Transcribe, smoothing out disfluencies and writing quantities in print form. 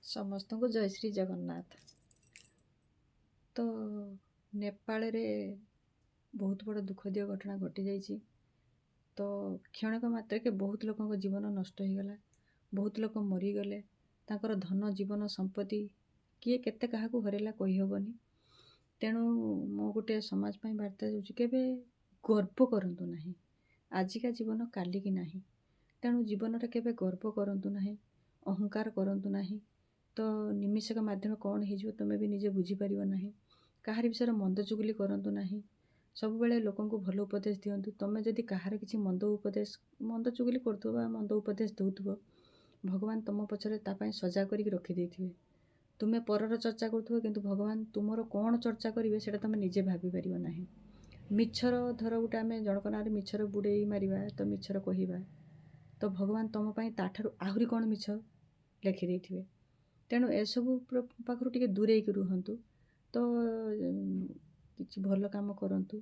ସମସ୍ତଙ୍କୁ ଜୟ ଶ୍ରୀ ଜଗନ୍ନାଥ। ତ ନେପାଳରେ ବହୁତ ବଡ଼ ଦୁଃଖଦୀୟ ଘଟଣା ଘଟିଯାଇଛି। ତ କ୍ଷଣକ ମାତ୍ରକେ ବହୁତ ଲୋକଙ୍କ ଜୀବନ ନଷ୍ଟ ହୋଇଗଲା, ବହୁତ ଲୋକ ମରିଗଲେ, ତାଙ୍କର ଧନ ଜୀବନ ସମ୍ପତ୍ତି କିଏ କେତେ କାହାକୁ ହରେଇଲା କହିହେବନି। ତେଣୁ ମୁଁ ଗୋଟେ ସମାଜ ପାଇଁ ବାର୍ତ୍ତା ଦେଉଛି, କେବେ ଗର୍ବ କରନ୍ତୁ ନାହିଁ। ଆଜିକା ଜୀବନ କାଲିକି ନାହିଁ। ତେଣୁ ଜୀବନରେ କେବେ ଗର୍ବ କରନ୍ତୁ ନାହିଁ, ଅହଙ୍କାର କରନ୍ତୁ ନାହିଁ। ତ ନିମିଷକ ମାଧ୍ୟମ କ'ଣ ହେଇଯିବ ତୁମେ ବି ନିଜେ ବୁଝିପାରିବ ନାହିଁ। କାହାରି ବିଷୟରେ ମନ୍ଦ ଚୁଗୁଲି କରନ୍ତୁ ନାହିଁ। ସବୁବେଳେ ଲୋକଙ୍କୁ ଭଲ ଉପଦେଶ ଦିଅନ୍ତୁ। ତୁମେ ଯଦି କାହାର କିଛି ମନ୍ଦ ଚୁଗୁଲି କରୁଥିବ ବା ମନ୍ଦ ଉପଦେଶ ଦେଉଥିବ, ଭଗବାନ ତୁମ ପଛରେ ତା ପାଇଁ ସଜା କରିକି ରଖିଦେଇଥିବେ। ତୁମେ ପରର ଚର୍ଚ୍ଚା କରୁଥିବ, କିନ୍ତୁ ଭଗବାନ ତୁମର କ'ଣ ଚର୍ଚ୍ଚା କରିବେ ସେଇଟା ତୁମେ ନିଜେ ଭାବିପାରିବ ନାହିଁ। ମିଛର ଧର ଗୋଟେ ଆମେ ଜଣକ ନାଁରେ ମିଛର ବୁଡ଼େଇ ମାରିବା, ତ ମିଛର କହିବା, ତ ଭଗବାନ ତୁମ ପାଇଁ ତାଠାରୁ ଆହୁରି କ'ଣ ମିଛ ଲେଖିଦେଇଥିବେ। ତେଣୁ ଏସବୁ ପାଖରୁ ଟିକେ ଦୂରେଇକି ରୁହନ୍ତୁ। ତ କିଛି ଭଲ କାମ କରନ୍ତୁ।